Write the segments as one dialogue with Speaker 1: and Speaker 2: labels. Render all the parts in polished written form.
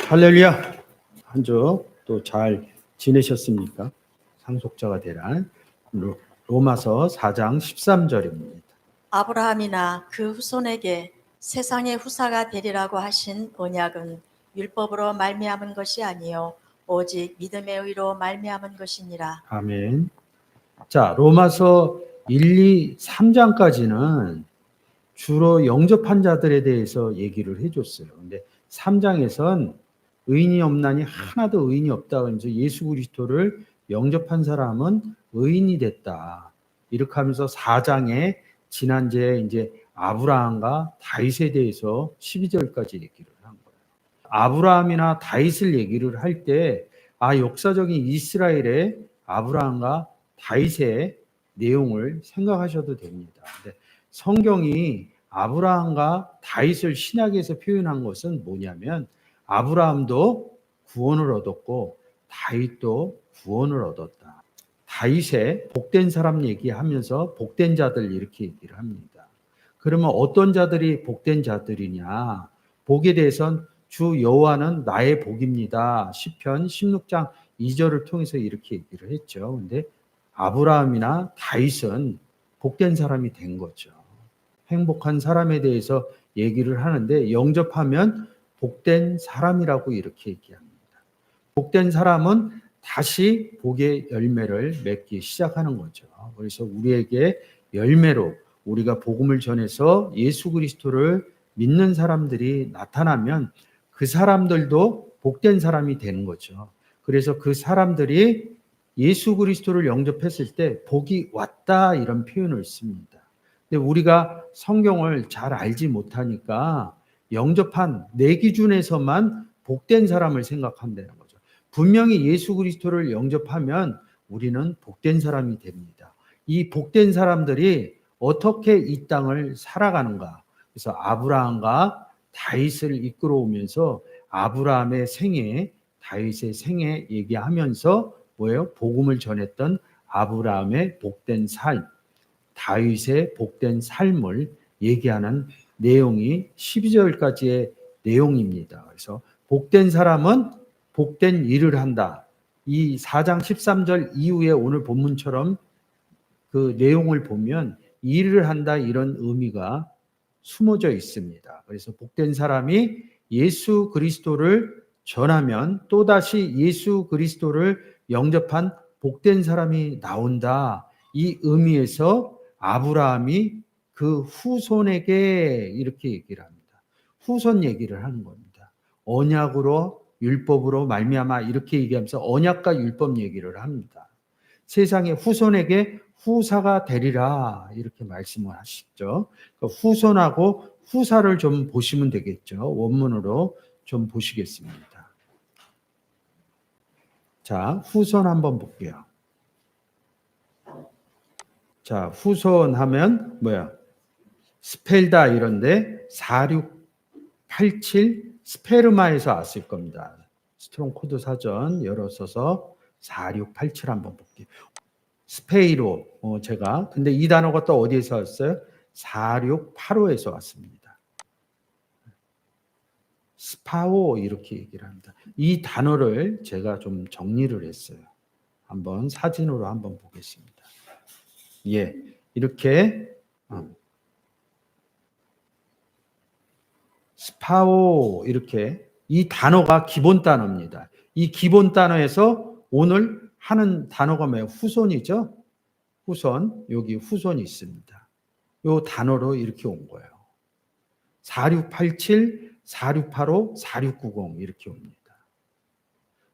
Speaker 1: 할렐루야. 한 주 또 잘 지내셨습니까? 상속자가 되란 로마서 4장 13절입니다.
Speaker 2: 아브라함이나 그 후손에게 세상의 후사가 되리라고 하신 언약은 율법으로 말미암은 것이 아니요 오직 믿음의 의로 말미암은 것이니라.
Speaker 1: 아멘. 자, 로마서 1, 2, 3장까지는 주로 영접한 자들에 대해서 얘기를 해줬어요. 근데 3장에선 의인이 없나니 하나도 의인이 없다. 그러면서 예수 그리스도를 영접한 사람은 의인이 됐다. 이렇게 하면서 4장에 지난주에 이제 아브라함과 다윗에 대해서 12절까지 얘기를 한 거예요. 아브라함이나 다윗을 얘기를 할 때 역사적인 이스라엘의 아브라함과 다윗의 내용을 생각하셔도 됩니다. 근데 성경이 아브라함과 다윗을 신약에서 표현한 것은 뭐냐면 아브라함도 구원을 얻었고 다윗도 구원을 얻었다. 다윗의 복된 사람 얘기하면서 복된 자들 이렇게 얘기를 합니다. 그러면 어떤 자들이 복된 자들이냐? 복에 대해서는 주 여호와는 나의 복입니다. 시편 16장 2절을 통해서 이렇게 얘기를 했죠. 근데 아브라함이나 다윗은 복된 사람이 된 거죠. 행복한 사람에 대해서 얘기를 하는데 영접하면 복된 사람이라고 이렇게 얘기합니다. 복된 사람은 다시 복의 열매를 맺기 시작하는 거죠. 그래서 우리에게 열매로 우리가 복음을 전해서 예수 그리스도를 믿는 사람들이 나타나면 그 사람들도 복된 사람이 되는 거죠. 그래서 그 사람들이 예수 그리스도를 영접했을 때 복이 왔다 이런 표현을 씁니다. 근데 우리가 성경을 잘 알지 못하니까 영접한 내 기준에서만 복된 사람을 생각한다는 거죠. 분명히 예수 그리스도를 영접하면 우리는 복된 사람이 됩니다. 이 복된 사람들이 어떻게 이 땅을 살아가는가? 그래서 아브라함과 다윗을 이끌어오면서 아브라함의 생애, 다윗의 생애 얘기하면서 뭐예요? 복음을 전했던 아브라함의 복된 삶, 다윗의 복된 삶을 얘기하는 내용이 12절까지의 내용입니다. 그래서 복된 사람은 복된 일을 한다. 이 4장 13절 이후에 오늘 본문처럼 그 내용을 보면 일을 한다 이런 의미가 숨어져 있습니다. 그래서 복된 사람이 예수 그리스도를 전하면 또다시 예수 그리스도를 영접한 복된 사람이 나온다. 이 의미에서 아브라함이 그 후손에게 이렇게 얘기를 합니다. 후손 얘기를 하는 겁니다. 언약으로 율법으로 말미암아 이렇게 얘기하면서 언약과 율법 얘기를 합니다. 세상의 후손에게 후사가 되리라 이렇게 말씀을 하시죠. 후손하고 후사를 좀 보시면 되겠죠. 원문으로 좀 보시겠습니다. 자, 후손 한번 볼게요. 자, 후손 하면 뭐야? 스펠다 이런데 4687 스페르마에서 왔을 겁니다. 스트롱 코드 사전 열어서 4687 한번 볼게요. 스페이로 제가 근데 이 단어가 또 어디에서 왔어요? 4685에서 왔습니다. 스파오 이렇게 얘기를 합니다. 이 단어를 제가 좀 정리를 했어요. 한번 사진으로 한번 보겠습니다. 예, 이렇게 스파오 이렇게 이 단어가 기본 단어입니다. 이 기본 단어에서 오늘 하는 단어가 뭐예요? 후손이죠. 후손, 여기 후손이 있습니다. 이 단어로 이렇게 온 거예요. 4687, 4685, 4690 이렇게 옵니다.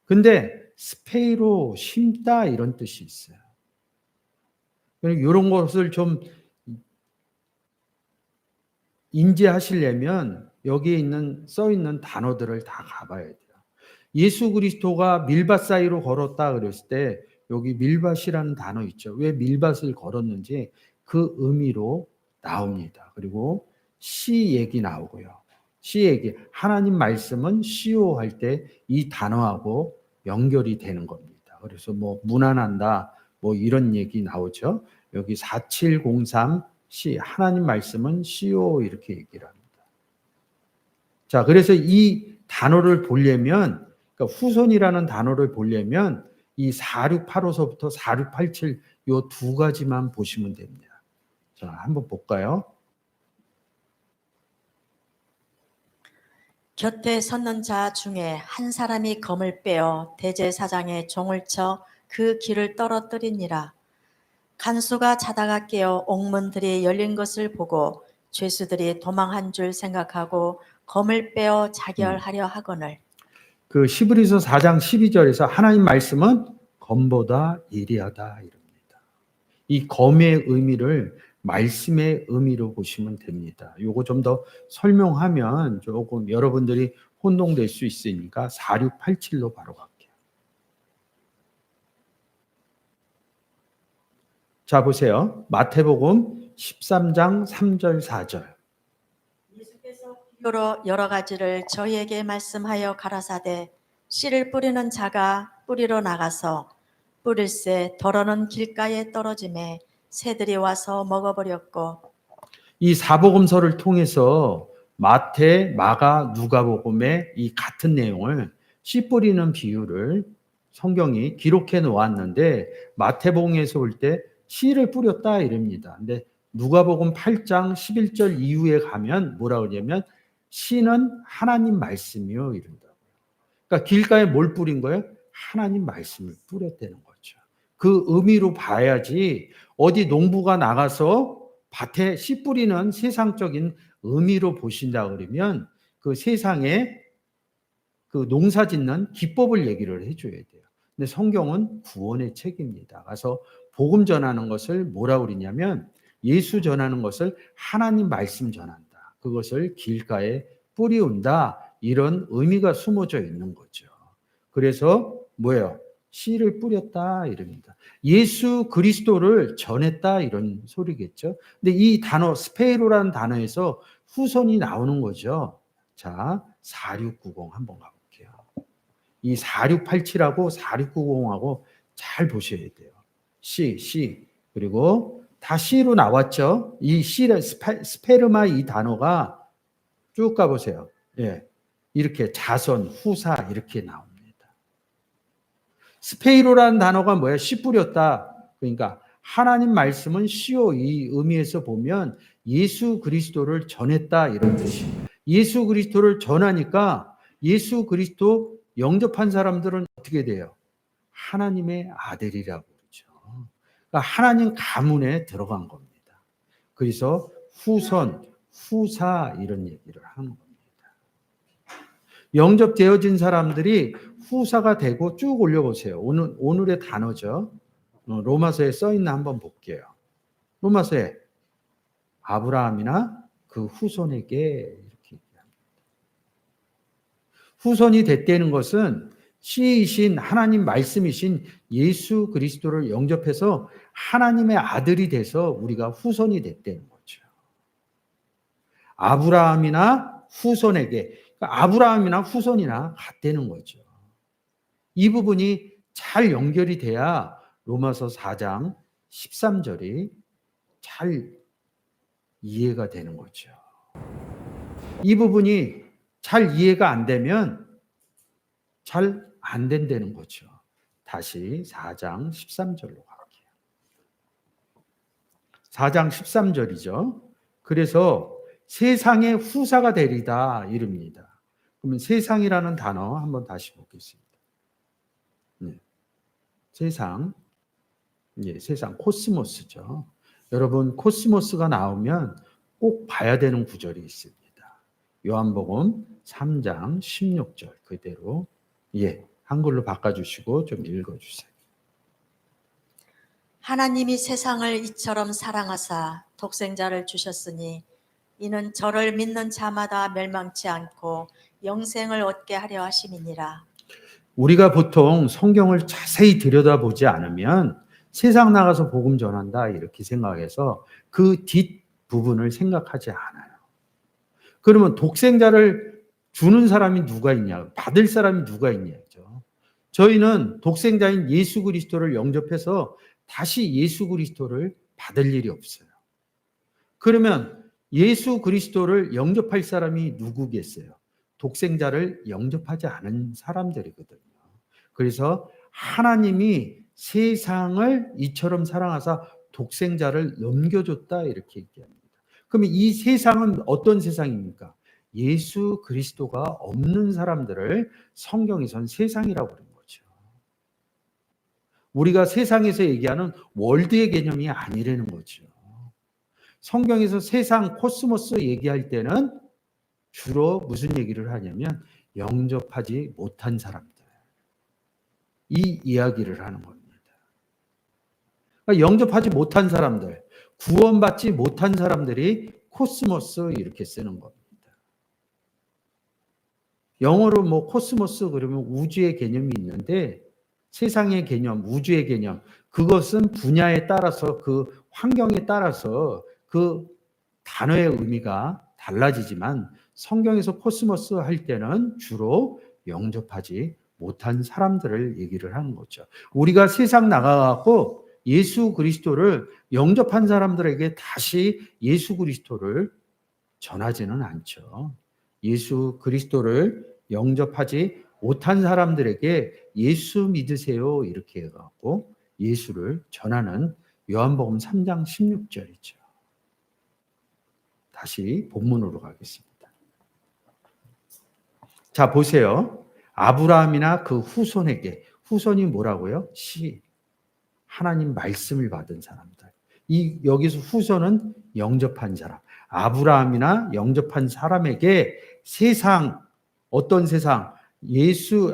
Speaker 1: 근데 스페이로 심다 이런 뜻이 있어요. 이런 것을 좀 인지하시려면 여기에 써 있는 단어들을 다 가봐야 돼요. 예수 그리스도가 밀밭 사이로 걸었다 그랬을 때 여기 밀밭이라는 단어 있죠. 왜 밀밭을 걸었는지 그 의미로 나옵니다. 그리고 시 얘기 나오고요. 시 얘기, 하나님 말씀은 시오 할 때 이 단어하고 연결이 되는 겁니다. 그래서 뭐 무난한다 뭐 이런 얘기 나오죠. 여기 4703 시, 하나님 말씀은 시오 이렇게 얘기를 합니다. 자, 그래서 이 단어를 보려면, 그러니까 후손이라는 단어를 보려면 이 4685서부터 4687 요 두 가지만 보시면 됩니다. 자, 한번 볼까요?
Speaker 2: 곁에 섰는 자 중에 한 사람이 검을 빼어 대제사장의 종을 쳐 그 길을 떨어뜨리니라. 간수가 자다가 깨어 옥문들이 열린 것을 보고 죄수들이 도망한 줄 생각하고 검을 빼어 자결하려 하거늘.
Speaker 1: 그 히브리서 4장 12절에서 하나님 말씀은 검보다 예리하다 이럽니다. 이 검의 의미를 말씀의 의미로 보시면 됩니다. 요거 좀 더 설명하면 조금 여러분들이 혼동될 수 있으니까 4687로 바로 갈게요. 자, 보세요. 마태복음 13장 3절 4절.
Speaker 2: 예수께서 여러 가지를 저희에게 말씀하여 가라사대 씨를 뿌리는 자가 뿌리러 나가서 뿌릴새 덜어는 길가에 떨어짐에 새들이 와서 먹어버렸고.
Speaker 1: 이 사복음서를 통해서 마태, 마가, 누가복음의 이 같은 내용을 씨 뿌리는 비유를 성경이 기록해 놓았는데 마태복음에서 볼 때 씨를 뿌렸다 이럽니다. 근데 누가복음 8장 11절 이후에 가면 뭐라 그러냐면 씨는 하나님 말씀이요 이른다고요. 그러니까 길가에 뭘 뿌린 거예요? 하나님 말씀을 뿌렸다는 거죠. 그 의미로 봐야지 어디 농부가 나가서 밭에 씨 뿌리는 세상적인 의미로 보신다 그러면 그 세상에 그 농사 짓는 기법을 얘기를 해줘야 돼요. 근데 성경은 구원의 책입니다. 그래서 복음 전하는 것을 뭐라고 그러냐면 예수 전하는 것을 하나님 말씀 전한다. 그것을 길가에 뿌리운다. 이런 의미가 숨어져 있는 거죠. 그래서 뭐예요? 씨를 뿌렸다 이럽니다. 예수 그리스도를 전했다 이런 소리겠죠. 근데 이 단어 스페이로라는 단어에서 후손이 나오는 거죠. 자, 4690 한번 가볼게요. 이 4687하고 4690하고 잘 보셔야 돼요. C 그리고 다 C로 나왔죠. 이 C를 스페르마 이 단어가 쭉 가보세요. 예, 이렇게 자손, 후사 이렇게 나옵니다. 스페이로라는 단어가 뭐야? 씨 뿌렸다. 그러니까 하나님 말씀은 씨요 이 의미에서 보면 예수 그리스도를 전했다 이런 뜻이에요. 예수 그리스도를 전하니까 예수 그리스도 영접한 사람들은 어떻게 돼요? 하나님의 아들이라고 그러죠. 그러니까 하나님 가문에 들어간 겁니다. 그래서 후손, 후사 이런 얘기를 하는 겁니다. 영접되어진 사람들이 후사가 되고 쭉 올려보세요. 오늘의 단어죠. 로마서에 써있나 한번 볼게요. 로마서에 아브라함이나 그 후손에게 이렇게 얘기합니다. 후손이 됐다는 것은 씨이신 하나님 말씀이신 예수 그리스도를 영접해서 하나님의 아들이 돼서 우리가 후손이 됐다는 거죠. 아브라함이나 후손에게, 그러니까 아브라함이나 후손이나 같다는 거죠. 이 부분이 잘 연결이 돼야 로마서 4장 13절이 잘 이해가 되는 거죠. 이 부분이 잘 이해가 안 되면 잘 안 된다는 거죠. 다시 4장 13절로 갈게요. 4장 13절이죠. 그래서 세상의 후사가 되리다 이릅니다. 그러면 세상이라는 단어 한번 다시 보겠습니다. 네. 세상, 세상 코스모스죠. 여러분 코스모스가 나오면 꼭 봐야 되는 구절이 있습니다. 요한복음 3장 16절 그대로 한글로 바꿔주시고 좀 읽어주세요.
Speaker 2: 하나님이 세상을 이처럼 사랑하사 독생자를 주셨으니 이는 저를 믿는 자마다 멸망치 않고 영생을 얻게 하려 하심이니라.
Speaker 1: 우리가 보통 성경을 자세히 들여다보지 않으면 세상 나가서 복음 전한다 이렇게 생각해서 그 뒷부분을 생각하지 않아요. 그러면 독생자를 주는 사람이 누가 있냐? 받을 사람이 누가 있냐죠. 저희는 독생자인 예수 그리스도를 영접해서 다시 예수 그리스도를 받을 일이 없어요. 그러면 예수 그리스도를 영접할 사람이 누구겠어요? 독생자를 영접하지 않은 사람들이거든요. 그래서 하나님이 세상을 이처럼 사랑하사 독생자를 넘겨줬다 이렇게 얘기합니다. 그러면 이 세상은 어떤 세상입니까? 예수 그리스도가 없는 사람들을 성경에선 세상이라고 부르는 거죠. 우리가 세상에서 얘기하는 월드의 개념이 아니라는 거죠. 성경에서 세상 코스모스 얘기할 때는 주로 무슨 얘기를 하냐면 영접하지 못한 사람들, 이 이야기를 하는 겁니다. 그러니까 영접하지 못한 사람들, 구원받지 못한 사람들이 코스모스 이렇게 쓰는 겁니다. 영어로 뭐 코스모스 그러면 우주의 개념이 있는데 세상의 개념, 우주의 개념, 그것은 분야에 따라서 그 환경에 따라서 그 단어의 의미가 달라지지만 성경에서 코스모스 할 때는 주로 영접하지 못한 사람들을 얘기를 하는 거죠. 우리가 세상 나가갖고 예수 그리스도를 영접한 사람들에게 다시 예수 그리스도를 전하지는 않죠. 예수 그리스도를 영접하지 못한 사람들에게 예수 믿으세요 이렇게 해갖고 예수를 전하는 요한복음 3장 16절이죠. 다시 본문으로 가겠습니다. 자, 보세요. 아브라함이나 그 후손에게, 후손이 뭐라고요? 하나님 말씀을 받은 사람들. 여기서 후손은 영접한 사람. 아브라함이나 영접한 사람에게 세상, 어떤 세상?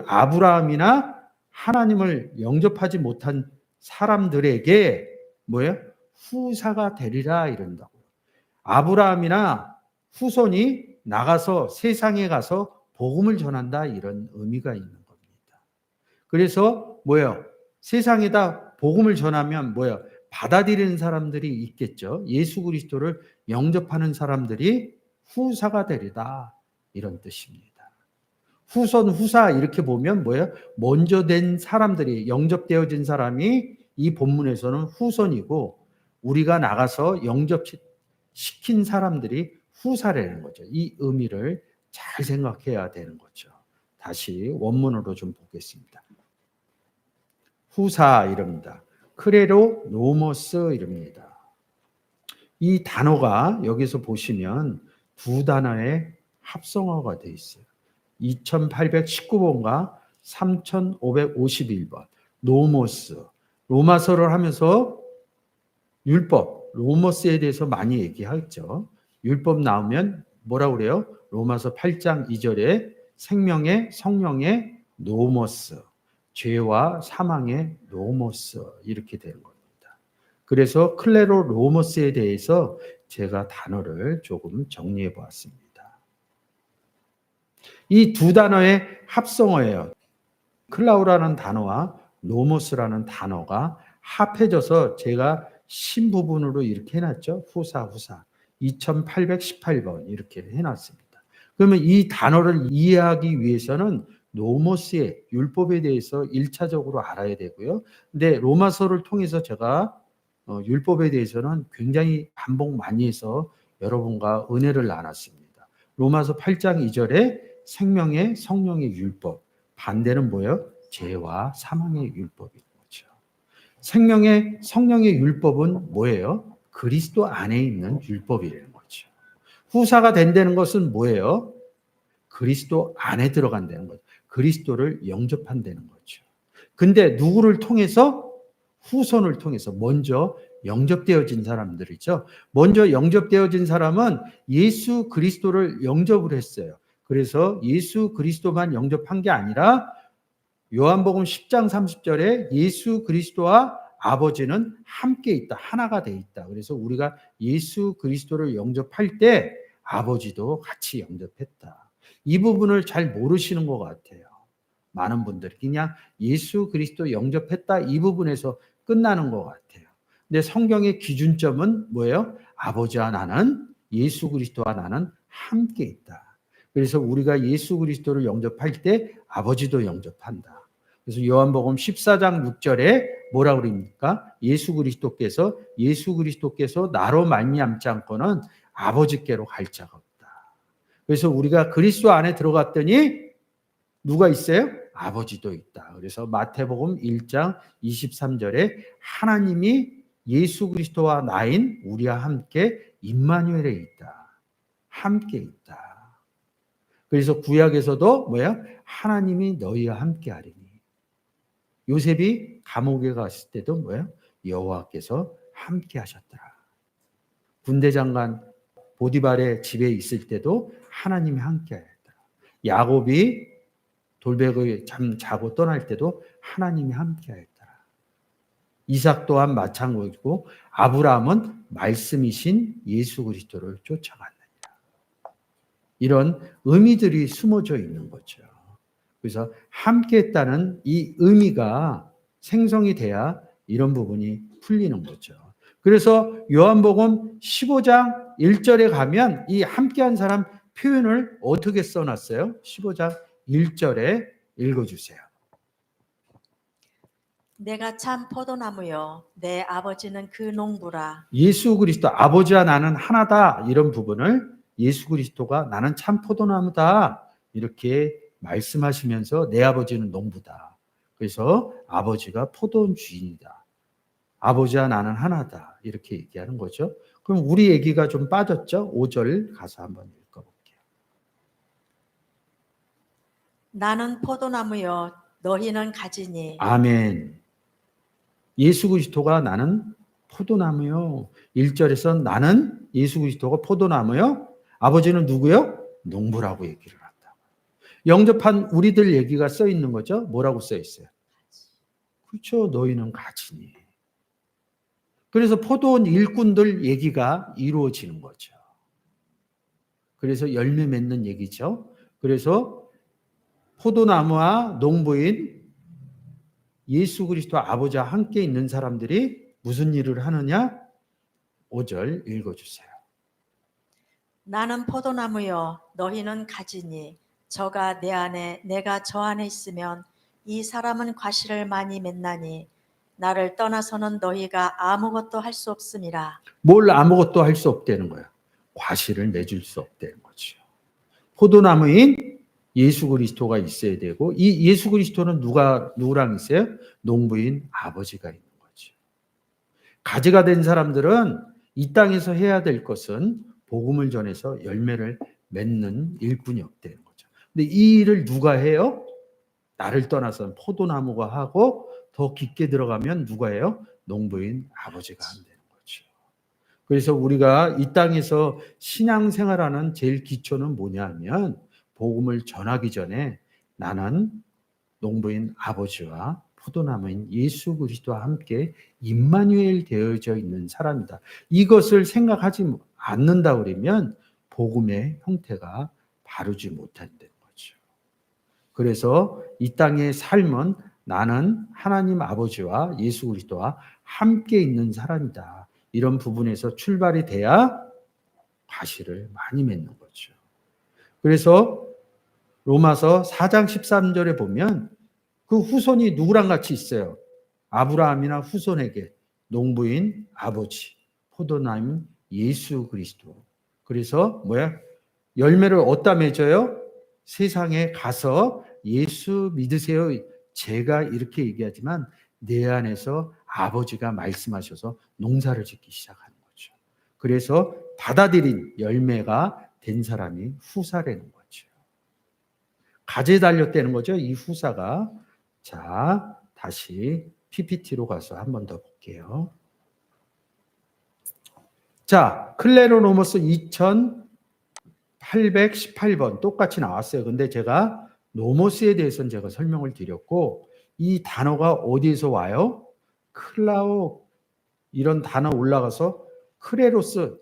Speaker 1: 아브라함이나 하나님을 영접하지 못한 사람들에게 뭐예요? 후사가 되리라 이런다고요. 아브라함이나 후손이 나가서 세상에 가서 복음을 전한다 이런 의미가 있는 겁니다. 그래서 뭐예요? 세상에다 복음을 전하면 뭐예요? 받아들이는 사람들이 있겠죠. 예수 그리스도를 영접하는 사람들이 후사가 되리다 이런 뜻입니다. 후손, 후사 이렇게 보면 뭐예요? 먼저 된 사람들이 영접되어진 사람이 이 본문에서는 후손이고 우리가 나가서 영접시킨 사람들이 후사라는 거죠. 이 의미를 잘 생각해야 되는 거죠. 다시 원문으로 좀 보겠습니다. 후사 이럽니다. 크레로 노모스 이럽니다. 이 단어가 여기서 보시면 두 단어의 합성어가 되어 있어요. 2819번과 3551번. 노모스. 로마서를 하면서 율법, 로모스에 대해서 많이 얘기하죠. 율법 나오면 뭐라고 그래요? 로마서 8장 2절에 생명의 성령의 노모스, 죄와 사망의 노모스 이렇게 되는 겁니다. 그래서 클레로 로모스에 대해서 제가 단어를 조금 정리해 보았습니다. 이 두 단어의 합성어예요. 클라우라는 단어와 노모스라는 단어가 합해져서 제가 신부분으로 이렇게 해놨죠. 후사. 2818번 이렇게 해놨습니다. 그러면 이 단어를 이해하기 위해서는 노모스의 율법에 대해서 1차적으로 알아야 되고요. 근데 로마서를 통해서 제가 율법에 대해서는 굉장히 반복 많이 해서 여러분과 은혜를 나눴습니다. 로마서 8장 2절에 생명의 성령의 율법, 반대는 뭐예요? 죄와 사망의 율법인 거죠. 생명의 성령의 율법은 뭐예요? 그리스도 안에 있는 율법이라는 거죠. 후사가 된다는 것은 뭐예요? 그리스도 안에 들어간다는 거죠. 그리스도를 영접한다는 거죠. 근데 누구를 통해서? 후손을 통해서 먼저 영접되어진 사람들이죠. 먼저 영접되어진 사람은 예수 그리스도를 영접을 했어요. 그래서 예수 그리스도만 영접한 게 아니라 요한복음 10장 30절에 예수 그리스도와 아버지는 함께 있다. 하나가 돼 있다. 그래서 우리가 예수 그리스도를 영접할 때 아버지도 같이 영접했다. 이 부분을 잘 모르시는 것 같아요. 많은 분들이 그냥 예수 그리스도 영접했다 이 부분에서 끝나는 것 같아요. 근데 성경의 기준점은 뭐예요? 아버지와 나는, 예수 그리스도와 나는 함께 있다. 그래서 우리가 예수 그리스도를 영접할 때 아버지도 영접한다. 그래서 요한복음 14장 6절에 뭐라고 그럽니까? 예수 그리스도께서 나로 말미암지 않고는 아버지께로 갈 자가 없다. 그래서 우리가 그리스도 안에 들어갔더니 누가 있어요? 아버지도 있다. 그래서 마태복음 1장 23절에 하나님이 예수 그리스도와 나인 우리와 함께 임마누엘에 있다. 함께 있다. 그래서 구약에서도 뭐야? 하나님이 너희와 함께 하리니. 요셉이 감옥에 갔을 때도 뭐야? 여호와께서 함께 하셨더라. 군대 장관 보디발의 집에 있을 때도 하나님이 함께 하였더라. 야곱이 돌베개에 자고 떠날 때도 하나님이 함께 하였더라. 이삭 또한 마찬가지고 아브라함은 말씀이신 예수 그리스도를 쫓아갔느니라. 이런 의미들이 숨어져 있는 거죠. 그래서 함께 했다는 이 의미가 생성이 돼야 이런 부분이 풀리는 거죠. 그래서 요한복음 15장 1절에 가면 이 함께한 사람 표현을 어떻게 써놨어요? 15장 1절에 읽어주세요.
Speaker 2: 내가 참 포도나무요 내 아버지는 그 농부라.
Speaker 1: 예수 그리스도 아버지와 나는 하나다 이런 부분을 예수 그리스도가 나는 참 포도나무다 이렇게 말씀하시면서 내 아버지는 농부다. 그래서 아버지가 포도원 주인이다. 아버지와 나는 하나다 이렇게 얘기하는 거죠. 그럼 우리 얘기가 좀 빠졌죠? 5절 가서 한번 읽어볼게요.
Speaker 2: 나는 포도나무요 너희는 가지니.
Speaker 1: 아멘. 예수 그리스도가 나는 포도나무요. 1절에서 나는 예수 그리스도가 포도나무요. 아버지는 누구요? 농부라고 얘기를 한다. 영접한 우리들 얘기가 써 있는 거죠. 뭐라고 써 있어요? 그렇죠. 너희는 가지니. 그래서 포도원 일꾼들 얘기가 이루어지는 거죠. 그래서 열매 맺는 얘기죠. 그래서 포도나무와 농부인 예수 그리스도 아버지와 함께 있는 사람들이 무슨 일을 하느냐? 5절 읽어주세요.
Speaker 2: 나는 포도나무요 너희는 가지니. 저가 내 안에 내가 저 안에 있으면 이 사람은 과실을 많이 맺나니 나를 떠나서는 너희가 아무것도 할 수 없음이라.
Speaker 1: 뭘 아무것도 할 수 없다는 거야. 과실을 맺을 수 없다는 거죠. 포도나무인 예수 그리스도가 있어야 되고 이 예수 그리스도는 누구랑 있어요? 농부인 아버지가 있는 거죠. 가지가 된 사람들은 이 땅에서 해야 될 것은 복음을 전해서 열매를 맺는 일꾼이 없다는 거죠. 근데 이 일을 누가 해요? 나를 떠나서는 포도나무가 하고 더 깊게 들어가면 누가 해요? 농부인 아버지가 한다는 거죠. 그래서 우리가 이 땅에서 신앙생활하는 제일 기초는 뭐냐 하면 복음을 전하기 전에 나는 농부인 아버지와 포도나무인 예수 그리스도와 함께 임마누엘 되어져 있는 사람이다. 이것을 생각하지 않는다 그러면 복음의 형태가 바르지 못한다는 거죠. 그래서 이 땅의 삶은 나는 하나님 아버지와 예수 그리스도와 함께 있는 사람이다. 이런 부분에서 출발이 돼야 과실을 많이 맺는 거죠. 그래서 로마서 4장 13절에 보면 그 후손이 누구랑 같이 있어요? 아브라함이나 후손에게 농부인 아버지, 포도나무인 예수 그리스도. 그래서 열매를 어디다 맺어요? 세상에 가서 예수 믿으세요. 제가 이렇게 얘기하지만 내 안에서 아버지가 말씀하셔서 농사를 짓기 시작하는 거죠. 그래서 받아들인 열매가 된 사람이 후사라는 거죠. 가지에 달렸다는 거죠. 이 후사가. 자, 다시 PPT로 가서 한 번 더 볼게요. 자, 클레로노모스 2818번 똑같이 나왔어요. 근데 제가 노모스에 대해서는 제가 설명을 드렸고 이 단어가 어디에서 와요? 클라우 이런 단어 올라가서 크레로스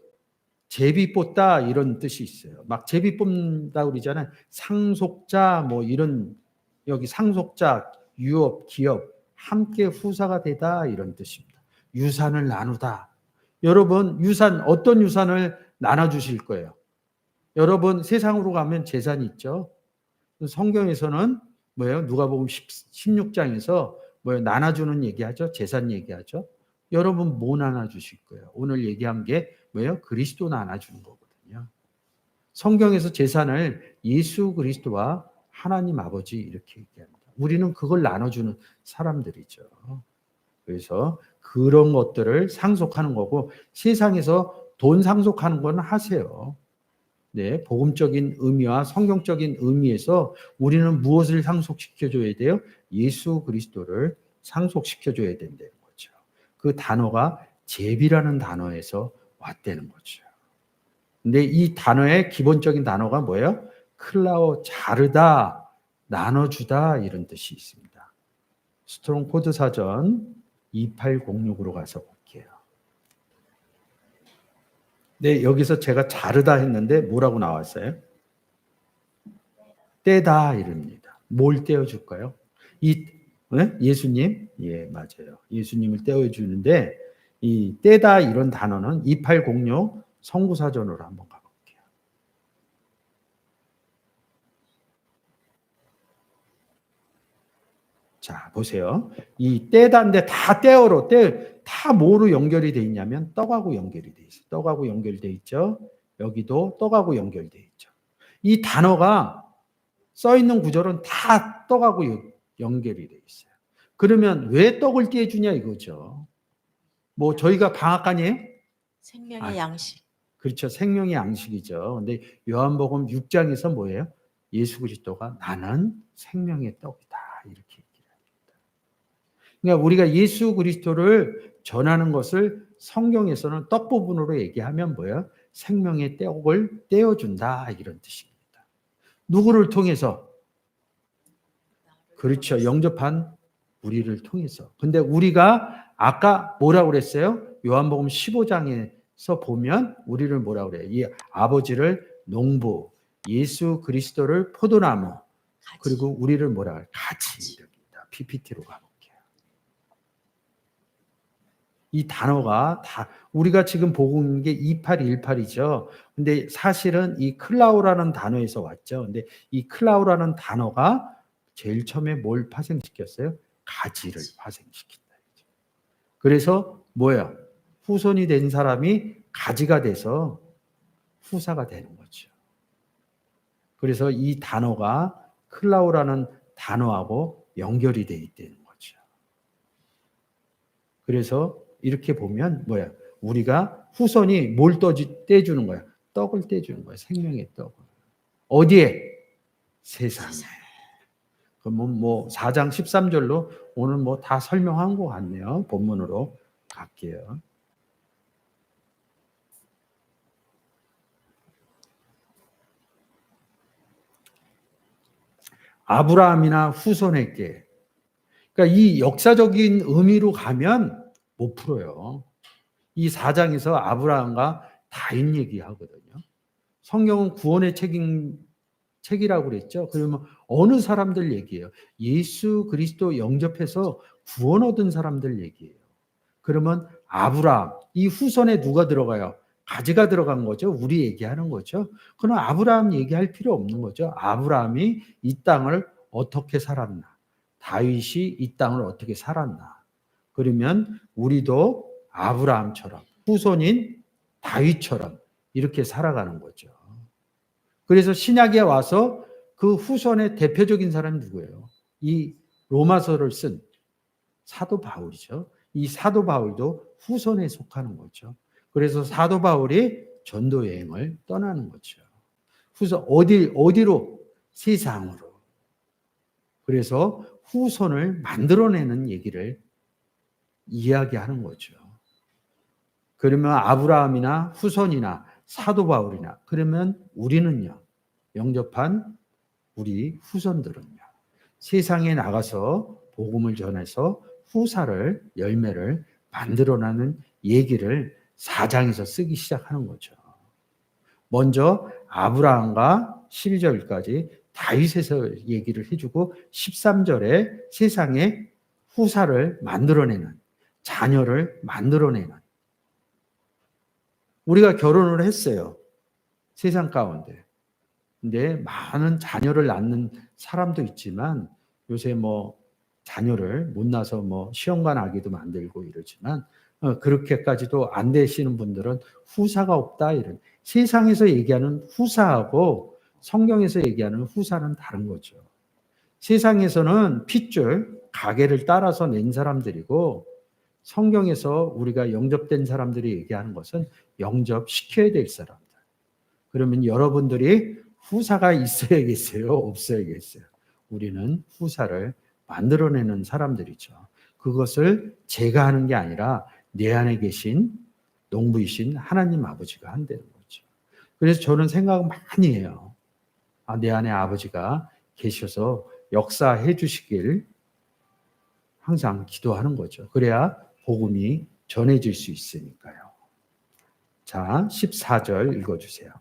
Speaker 1: 제비 뽑다 이런 뜻이 있어요. 막 제비 뽑는다 그러잖아요. 상속자 뭐 이런 여기 상속자 유업 기업 함께 후사가 되다 이런 뜻입니다. 유산을 나누다. 여러분 유산 어떤 유산을 나눠주실 거예요? 여러분 세상으로 가면 재산이 있죠. 성경에서는 누가복음 16장에서 나눠주는 얘기하죠. 재산 얘기하죠. 여러분 뭐 나눠주실 거예요? 오늘 얘기한 게 그리스도 나눠주는 거거든요. 성경에서 제사를 예수 그리스도와 하나님 아버지 이렇게 얘기합니다. 우리는 그걸 나눠주는 사람들이죠. 그래서 그런 것들을 상속하는 거고 세상에서 돈 상속하는 건 하세요. 네, 복음적인 의미와 성경적인 의미에서 우리는 무엇을 상속시켜줘야 돼요? 예수 그리스도를 상속시켜줘야 된다는 거죠. 그 단어가 제비라는 단어에서 왔다는 거죠. 근데 이 단어의 기본적인 단어가 뭐예요? 클라오, 자르다, 나눠주다 이런 뜻이 있습니다. 스트롱 코드 사전 2806으로 가서 볼게요. 네, 여기서 제가 자르다 했는데 뭐라고 나왔어요? 떼다 이럽니다. 뭘 떼어줄까요? 예수님? 예, 맞아요. 예수님을 떼어주는데 이 떼다 이런 단어는 2806 성구사전으로 한번 가볼게요. 자, 보세요. 이 떼다인데 다 다 뭐로 연결이 돼 있냐면 떡하고 연결이 돼 있어요. 떡하고 연결돼 있죠. 여기도 떡하고 연결돼 있죠. 이 단어가 써 있는 구절은 다 떡하고 연결이 돼 있어요. 그러면 왜 떡을 떼주냐 이거죠. 뭐 저희가 방앗간이에요?
Speaker 2: 생명의 양식.
Speaker 1: 그렇죠. 생명의 양식이죠. 근데 요한복음 6장에서 뭐예요? 예수 그리스도가 나는 생명의 떡이다. 이렇게 얘기를 합니다. 그러니까 우리가 예수 그리스도를 전하는 것을 성경에서는 떡 부분으로 얘기하면 뭐예요? 생명의 떡을 떼어준다. 이런 뜻입니다. 누구를 통해서? 그렇죠. 영접한 우리를 통해서. 근데 우리가 아까 뭐라고 그랬어요? 요한복음 15장에서 보면 우리를 뭐라고 그래요? 이 아버지를 농부, 예수 그리스도를 포도나무, 그리고 우리를 뭐라고 해요? 같이. PPT로 가볼게요. 이 단어가 다 우리가 지금 보고 있는 게 2818이죠. 근데 사실은 이 클라우라는 단어에서 왔죠. 근데 이 클라우라는 단어가 제일 처음에 뭘 파생시켰어요? 가지를 파생시킨다. 그래서 뭐야? 후손이 된 사람이 가지가 돼서 후사가 되는 거죠. 그래서 이 단어가 클라우라는 단어하고 연결이 돼 있다는 거죠. 그래서 이렇게 보면 뭐야? 우리가 후손이 뭘 떼주는 거야? 떡을 떼주는 거야. 생명의 떡을. 어디에? 세상에. 그러면 뭐 4장 13절로 오늘 뭐 다 설명한 것 같네요. 본문으로 갈게요. 아브라함이나 후손에게. 그러니까 이 역사적인 의미로 가면 못 풀어요. 이 4장에서 아브라함과 다윗 얘기하거든요. 성경은 구원의 책이라고 그랬죠. 그러면 어느 사람들 얘기예요? 예수 그리스도 영접해서 구원 얻은 사람들 얘기예요. 그러면 아브라함, 이 후손에 누가 들어가요? 가지가 들어간 거죠. 우리 얘기하는 거죠. 그럼 아브라함 얘기할 필요 없는 거죠. 아브라함이 이 땅을 어떻게 살았나? 다윗이 이 땅을 어떻게 살았나? 그러면 우리도 아브라함처럼 후손인 다윗처럼 이렇게 살아가는 거죠. 그래서 신약에 와서 그 후손의 대표적인 사람이 누구예요? 이 로마서를 쓴 사도 바울이죠. 이 사도 바울도 후손에 속하는 거죠. 그래서 사도 바울이 전도 여행을 떠나는 거죠. 후손 어디로? 세상으로. 그래서 후손을 만들어내는 얘기를 이야기하는 거죠. 그러면 아브라함이나 후손이나 사도 바울이나 그러면 우리는요. 영접한 우리 후손들은요. 세상에 나가서 복음을 전해서 후사를 열매를 만들어내는 얘기를 4장에서 쓰기 시작하는 거죠. 먼저 아브라함과 12절까지 다윗에서 얘기를 해주고 13절에 세상에 후사를 만들어내는 자녀를 만들어내는 우리가 결혼을 했어요. 세상 가운데. 근데 많은 자녀를 낳는 사람도 있지만 요새 뭐 자녀를 못 낳아서 뭐 시험관 아기도 만들고 이러지만 그렇게까지도 안 되시는 분들은 후사가 없다 이런. 세상에서 얘기하는 후사하고 성경에서 얘기하는 후사는 다른 거죠. 세상에서는 핏줄, 가계를 따라서 낸 사람들이고 성경에서 우리가 영접된 사람들이 얘기하는 것은 영접시켜야 될 사람들. 그러면 여러분들이 후사가 있어야겠어요? 없어야겠어요? 우리는 후사를 만들어내는 사람들이죠. 그것을 제가 하는 게 아니라 내 안에 계신 농부이신 하나님 아버지가 한다는 거죠. 그래서 저는 생각을 많이 해요. 내 안에 아버지가 계셔서 역사해 주시길 항상 기도하는 거죠. 그래야 복음이 전해질 수 있으니까요. 자, 14절 읽어주세요.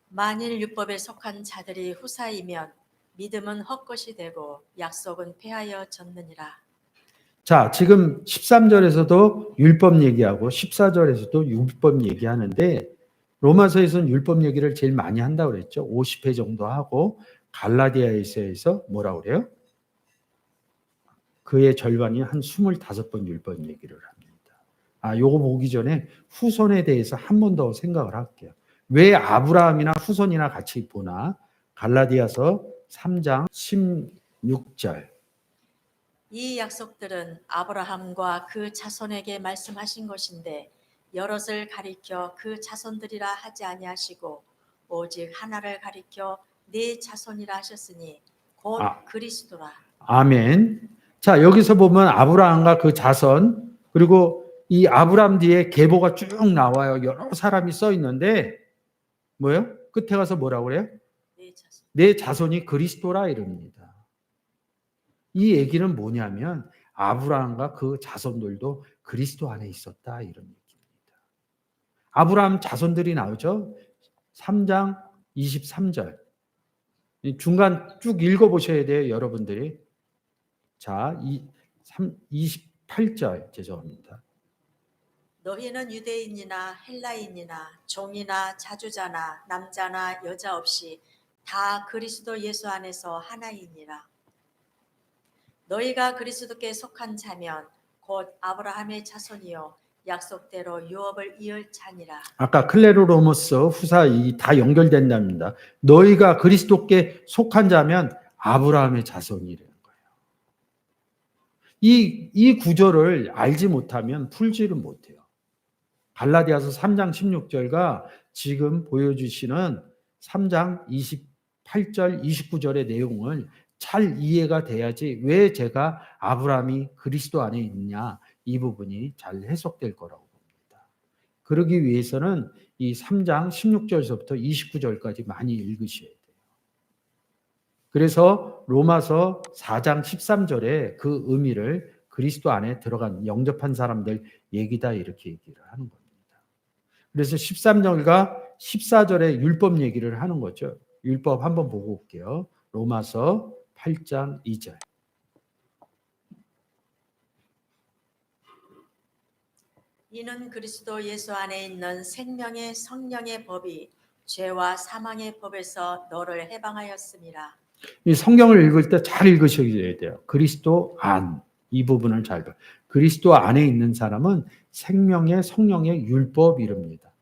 Speaker 2: 만일 율법에 속한 자들이 후사이면 믿음은 헛것이 되고 약속은 폐하여 졌느니라.
Speaker 1: 자, 지금 13절에서도 율법 얘기하고 14절에서도 율법 얘기하는데 로마서에서는 율법 얘기를 제일 많이 한다고 그랬죠. 50회 정도 하고 갈라디아에서 뭐라고 그래요? 그의 절반이 한 25번 율법 얘기를 합니다. 요거 보기 전에 후손에 대해서 한 번 더 생각을 할게요. 왜 아브라함이나 후손이나 같이 보나? 갈라디아서 3장 16절.
Speaker 2: 이 약속들은 아브라함과 그 자손에게 말씀하신 것인데 여럿을 가리켜 그 자손들이라 하지 아니하시고 오직 하나를 가리켜 네 자손이라 하셨으니 곧 그리스도라.
Speaker 1: 아멘. 자, 여기서 보면 아브라함과 그 자손, 그리고 이 아브라함 뒤에 계보가 쭉 나와요. 여러 사람이 써 있는데 뭐예요? 끝에 가서 뭐라고 그래요?
Speaker 2: 네 자손.
Speaker 1: 내 자손이 그리스도라 이럽니다. 이 얘기는 뭐냐면 아브라함과 그 자손들도 그리스도 안에 있었다 이런 얘기입니다. 아브라함 자손들이 나오죠. 3장 23절. 중간 쭉 읽어보셔야 돼요, 여러분들이. 자, 28절 죄송합니다.
Speaker 2: 너희는 유대인이나 헬라인이나 종이나 자주자나 남자나 여자 없이 다 그리스도 예수 안에서 하나이니라. 너희가 그리스도께 속한 자면 곧 아브라함의 자손이요 약속대로 유업을 이을 자니라. 아까
Speaker 1: 클레로로모스 후사 다 연결된답니다. 너희가 그리스도께 속한 자면 아브라함의 자손이라는 거예요. 이 구절을 알지 못하면 풀지를 못해요. 갈라디아서 3장 16절과 지금 보여주시는 3장 28절, 29절의 내용을 잘 이해가 돼야지 왜 제가 아브라함이 그리스도 안에 있느냐 이 부분이 잘 해석될 거라고 봅니다. 그러기 위해서는 이 3장 16절서부터 29절까지 많이 읽으셔야 돼요. 그래서 로마서 4장 13절에 그 의미를 그리스도 안에 들어간 영접한 사람들 얘기다 이렇게 얘기를 하는 겁니다. 그래서 13절과 14절에 율법 얘기를 하는 거죠. 율법 한번 보고 올게요. 로마서 8장 2절.
Speaker 2: 이는 그리스도 예수 안에 있는 생명의 성령의 법이 죄와 사망의 법에서 너를 해방하였음이라.
Speaker 1: 이 성경을 읽을 때 잘 읽으셔야 돼요. 그리스도 안. 이 부분을 잘 봐. 그리스도 안에 있는 사람은 생명의 성령의 율법 이릅니다.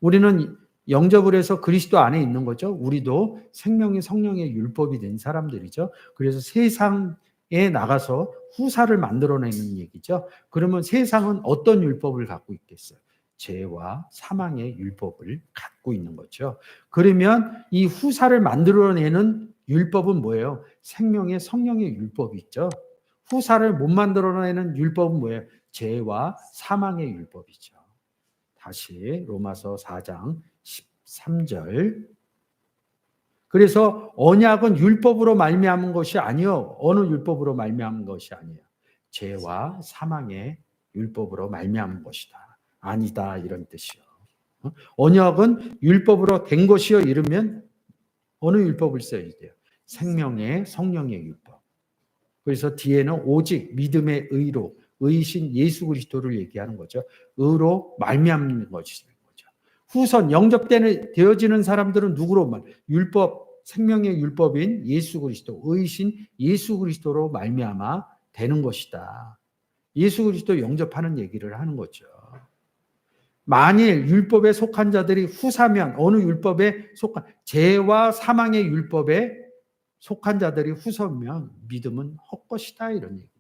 Speaker 1: 우리는 영접을 해서 그리스도 안에 있는 거죠. 우리도 생명의 성령의 율법이 된 사람들이죠. 그래서 세상에 나가서 후사를 만들어내는 얘기죠. 그러면 세상은 어떤 율법을 갖고 있겠어요? 죄와 사망의 율법을 갖고 있는 거죠. 그러면 이 후사를 만들어내는 율법은 뭐예요? 생명의 성령의 율법이 있죠. 후사를 못 만들어내는 율법은 뭐예요? 죄와 사망의 율법이죠. 다시 로마서 4장 13절. 그래서 언약은 율법으로 말미암은 것이 아니요. 어느 율법으로 말미암은 것이 아니에요. 죄와 사망의 율법으로 말미암은 것이다. 아니다 이런 뜻이요. 언약은 율법으로 된 것이요 이르면 어느 율법을 써야 돼요? 생명의 성령의 율법. 그래서 뒤에는 오직 믿음의 의로 의신 예수 그리스도를 얘기하는 거죠. 의로 말미암는 것이죠. 후선 영접되어지는 사람들은 누구로 율법 생명의 율법인 예수 그리스도 의신 예수 그리스도로 말미암아 되는 것이다. 예수 그리스도 영접하는 얘기를 하는 거죠. 만일 율법에 속한 자들이 후사면, 어느 율법에 속한, 죄와 사망의 율법에 속한 자들이 후서면 믿음은 헛것이다, 이런 얘기입니다.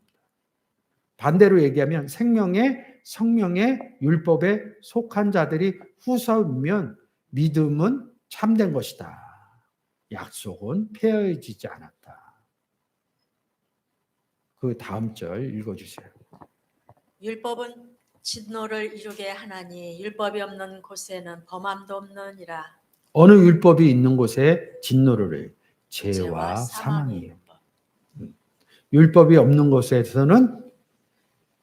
Speaker 1: 반대로 얘기하면 생명의 성령의 율법에 속한 자들이 후서면 믿음은 참된 것이다. 약속은 폐허해지지 않았다. 그 다음 절 읽어주세요.
Speaker 2: 율법은 진노를 이루게 하나니 율법이 없는 곳에는 범함도 없느니라.
Speaker 1: 어느 율법이 있는 곳에 진노를 해요. 죄와
Speaker 2: 죄와 사망의
Speaker 1: 사망이에요.
Speaker 2: 율법.
Speaker 1: 율법이 없는 곳에서는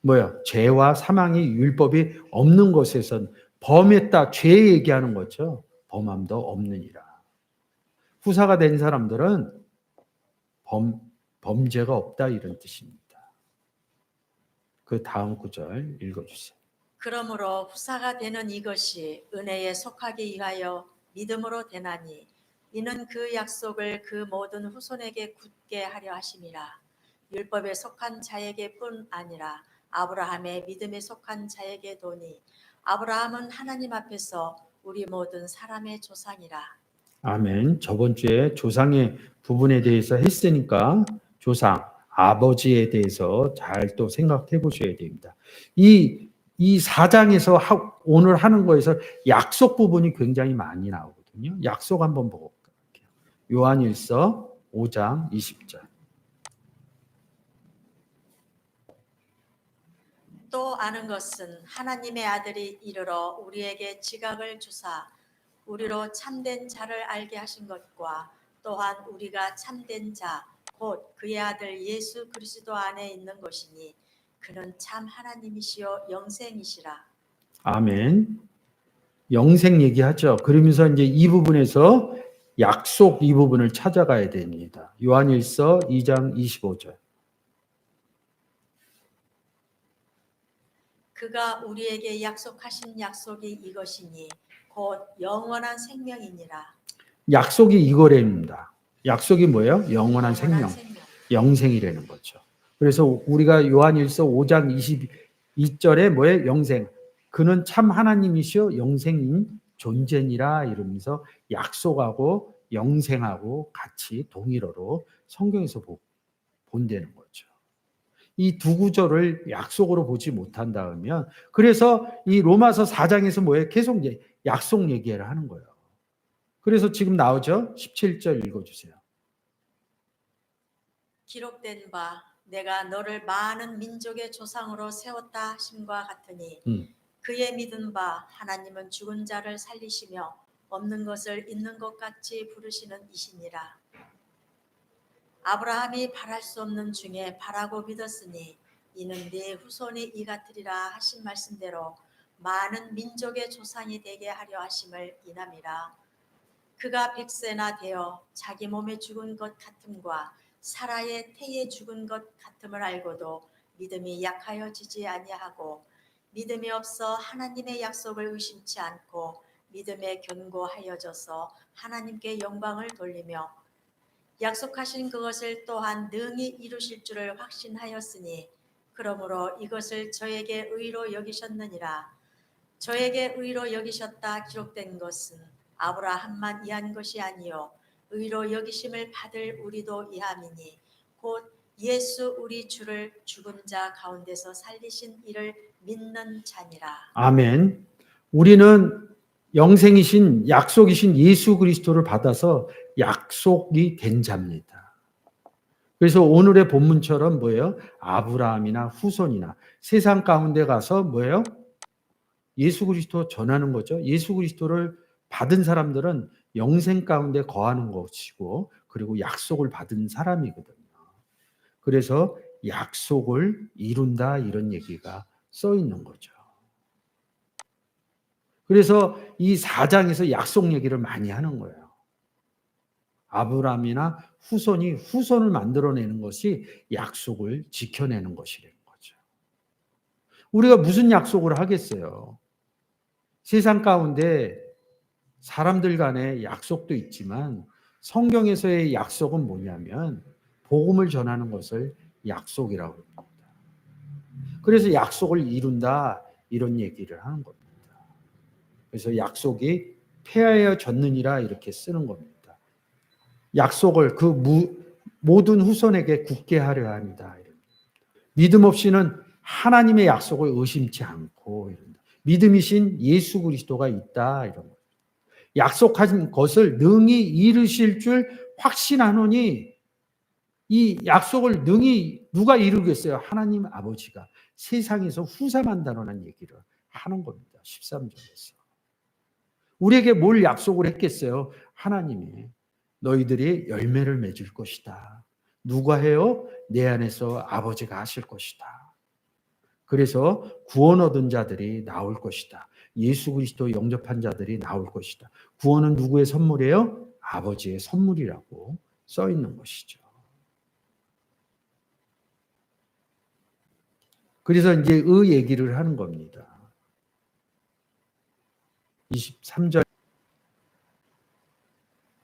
Speaker 1: 뭐야? 죄와 사망이 율법이 없는 곳에선 범했다, 죄 얘기하는 거죠. 범함도 없느니라. 후사가 된 사람들은 범죄가 없다, 이런 뜻입니다. 그 다음 구절 읽어주세요.
Speaker 2: 그러므로 후사가 되는 이것이 은혜에 속하기 위하여 믿음으로 되나니 이는 그 약속을 그 모든 후손에게 굳게 하려 하심이라. 율법에 속한 자에게뿐 아니라 아브라함의 믿음에 속한 자에게도니 아브라함은 하나님 앞에서 우리 모든 사람의 조상이라.
Speaker 1: 아멘. 저번 주에 조상의 부분에 대해서 했으니까 조상, 아버지에 대해서 잘 또 생각해 보셔야 됩니다. 이 4장에서 오늘 하는 거에서 약속 부분이 굉장히 많이 나오거든요. 약속 한번 보고 갈게요. 요한일서 5장 20절.
Speaker 2: 또 아는 것은 하나님의 아들이 이르러 우리에게 지각을 주사 우리로 참된 자를 알게 하신 것과 또한 우리가 참된 자 곧 그의 아들 예수 그리스도 안에 있는 것이니 그는 참 하나님이시요 영생이시라.
Speaker 1: 아멘. 영생 얘기하죠. 그러면서 이제 이 부분에서 약속 이 부분을 찾아가야 됩니다. 요한일서 2장 25절.
Speaker 2: 그가 우리에게 약속하신 약속이 이것이니 곧 영원한 생명이니라.
Speaker 1: 약속이 이거랍니다. 약속이 뭐예요? 영원한 생명, 영생이라는 거죠. 그래서 우리가 요한일서 5장 22절에 뭐예요? 영생. 그는 참 하나님이시요 영생인 존재니라 이러면서 약속하고 영생하고 같이 동일어로 성경에서 본다는 거죠. 이 두 구절을 약속으로 보지 못한다면 그래서 이 로마서 4장에서 뭐예요? 계속 약속 얘기를 하는 거예요. 그래서 지금 나오죠? 17절 읽어주세요.
Speaker 2: 기록된 바 내가 너를 많은 민족의 조상으로 세웠다 하심과 같으니 그의 믿은 바 하나님은 죽은 자를 살리시며 없는 것을 있는 것 같이 부르시는 이시니라. 아브라함이 바랄 수 없는 중에 바라고 믿었으니 이는 네 후손이 이 같으리라 하신 말씀대로 많은 민족의 조상이 되게 하려 하심을 인함이라. 그가 100세나 되어 자기 몸에 죽은 것 같음과 사라의 태에 죽은 것 같음을 알고도 믿음이 약하여지지 아니하고 믿음이 없어 하나님의 약속을 의심치 않고 믿음에 견고하여져서 하나님께 영광을 돌리며 약속하신 그것을 또한 능히 이루실 줄을 확신하였으니 그러므로 이것을 저에게 의로 여기셨느니라. 저에게 의로 여기셨다 기록된 것은 아브라함만 이한 것이 아니요 의로 여기심을 받을 우리도 이함이니 곧 예수 우리 주를 죽은 자 가운데서 살리신 이를 믿는 자니라.
Speaker 1: 아멘. 우리는 영생이신 약속이신 예수 그리스도를 받아서 약속이 된 자입니다. 그래서 오늘의 본문처럼 뭐예요? 아브라함이나 후손이나 세상 가운데 가서 뭐예요? 예수 그리스도 전하는 거죠. 예수 그리스도를 받은 사람들은 영생 가운데 거하는 것이고 그리고 약속을 받은 사람이거든요. 그래서 약속을 이룬다 이런 얘기가 써 있는 거죠. 그래서 이 4장에서 약속 얘기를 많이 하는 거예요. 아브라함이나 후손이 후손을 만들어내는 것이 약속을 지켜내는 것이라는 거죠. 우리가 무슨 약속을 하겠어요? 세상 가운데 사람들 간의 약속도 있지만 성경에서의 약속은 뭐냐면 복음을 전하는 것을 약속이라고 합니다. 그래서 약속을 이룬다 이런 얘기를 하는 겁니다. 그래서 약속이 폐하여졌느니라 이렇게 쓰는 겁니다. 약속을 모든 후손에게 굳게 하려 합니다. 믿음 없이는 하나님의 약속을 의심치 않고 이런다. 믿음이신 예수 그리스도가 있다 이런 거. 약속하신 것을 능히 이루실 줄 확신하노니 이 약속을 능히 누가 이루겠어요? 하나님 아버지가 세상에서 후사만다라는 얘기를 하는 겁니다. 13절에서. 우리에게 뭘 약속을 했겠어요? 하나님이 너희들이 열매를 맺을 것이다. 누가 해요? 내 안에서 아버지가 하실 것이다. 그래서 구원 얻은 자들이 나올 것이다. 예수 그리스도 영접한 자들이 나올 것이다. 구원은 누구의 선물이에요? 아버지의 선물이라고 써 있는 것이죠. 그래서 이제 의 얘기를 하는 겁니다. 23절.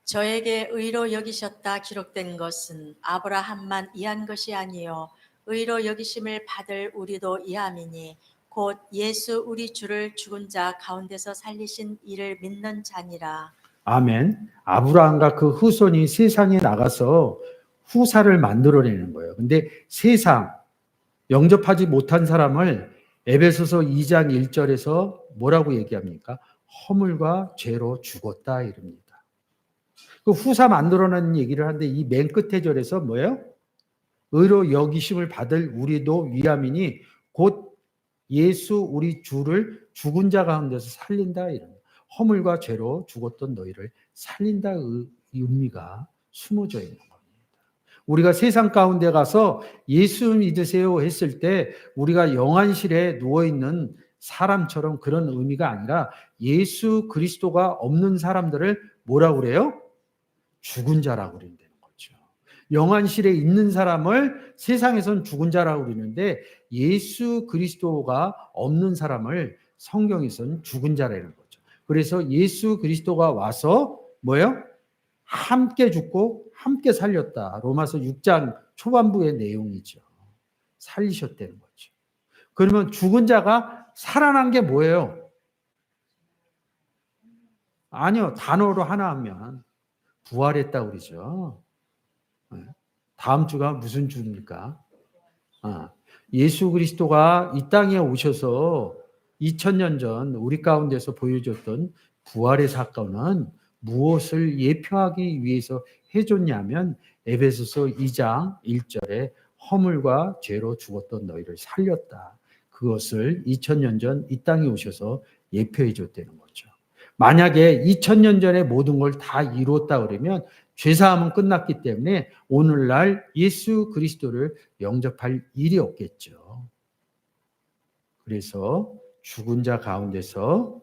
Speaker 2: 저에게 의로 여기셨다 기록된 것은 아브라함만 이한 것이 아니요 의로 여기심을 받을 우리도 이함이니 곧 예수 우리 주를 죽은 자 가운데서 살리신 이를 믿는 자니라.
Speaker 1: 아멘. 아브라함과 그 후손이 세상에 나가서 후사를 만들어내는 거예요. 근데 세상 영접하지 못한 사람을 에베소서 2장 1절에서 뭐라고 얘기합니까? 허물과 죄로 죽었다 이럽니다. 그 후사 만들어내는 얘기를 하는데 이 맨 끝에 절에서 뭐예요? 의로 여기심을 받을 우리도 위함이니 곧 예수 우리 주를 죽은 자 가운데서 살린다 이런 허물과 죄로 죽었던 너희를 살린다 이 의미가 숨어져 있는 겁니다. 우리가 세상 가운데 가서 예수 믿으세요 했을 때 우리가 영안실에 누워있는 사람처럼 그런 의미가 아니라 예수 그리스도가 없는 사람들을 뭐라고 그래요? 죽은 자라고 그런다는 거죠. 영안실에 있는 사람을 세상에선 죽은 자라고 그러는데 예수 그리스도가 없는 사람을 성경에서는 죽은 자라는 거죠. 그래서 예수 그리스도가 와서 뭐예요? 함께 죽고 함께 살렸다. 로마서 6장 초반부의 내용이죠. 살리셨다는 거죠. 그러면 죽은 자가 살아난 게 뭐예요? 아니요. 단어로 하나 하면 부활했다고 그러죠. 다음 주가 무슨 주입니까? 예수 그리스도가 이 땅에 오셔서 2000년 전 우리 가운데서 보여줬던 부활의 사건은 무엇을 예표하기 위해서 해줬냐면 에베소서 2장 1절에 허물과 죄로 죽었던 너희를 살렸다. 그것을 2000년 전 이 땅에 오셔서 예표해 줬다는 거죠. 만약에 2000년 전에 모든 걸 다 이루었다 그러면 죄사함은 끝났기 때문에 오늘날 예수 그리스도를 영접할 일이 없겠죠. 그래서 죽은 자 가운데서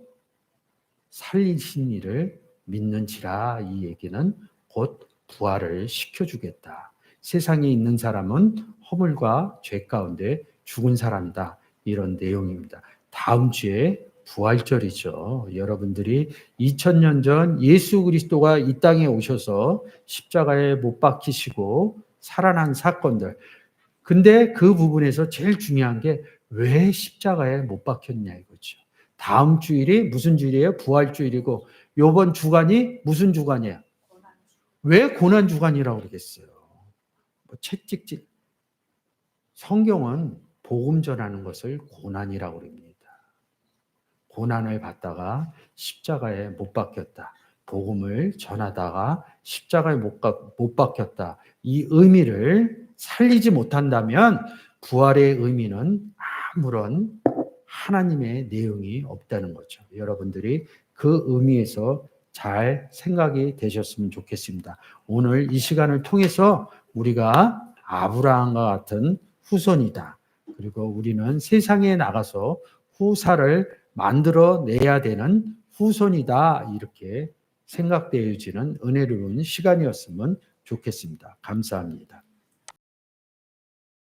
Speaker 1: 살리신 이를 믿는지라 이 얘기는 곧 부활을 시켜주겠다. 세상에 있는 사람은 허물과 죄 가운데 죽은 사람이다. 이런 내용입니다. 다음 주에 부활절이죠. 여러분들이 2000년 전 예수 그리스도가 이 땅에 오셔서 십자가에 못 박히시고 살아난 사건들. 근데 그 부분에서 제일 중요한 게 왜 십자가에 못 박혔냐 이거죠. 다음 주일이 무슨 주일이에요? 부활주일이고 요번 주간이 무슨 주간이에요? 왜 고난 주간이라고 그러겠어요? 채찍질. 성경은 복음 전하는 것을 고난이라고 그럽니다. 고난을 받다가 십자가에 못 박혔다. 복음을 전하다가 십자가에 못 박혔다. 이 의미를 살리지 못한다면 부활의 의미는 아무런 하나님의 내용이 없다는 거죠. 여러분들이 그 의미에서 잘 생각이 되셨으면 좋겠습니다. 오늘 이 시간을 통해서 우리가 아브라함과 같은 후손이다. 그리고 우리는 세상에 나가서 후사를 만들어내야 되는 후손이다. 이렇게 생각되어지는 은혜로운 시간이었으면 좋겠습니다. 감사합니다.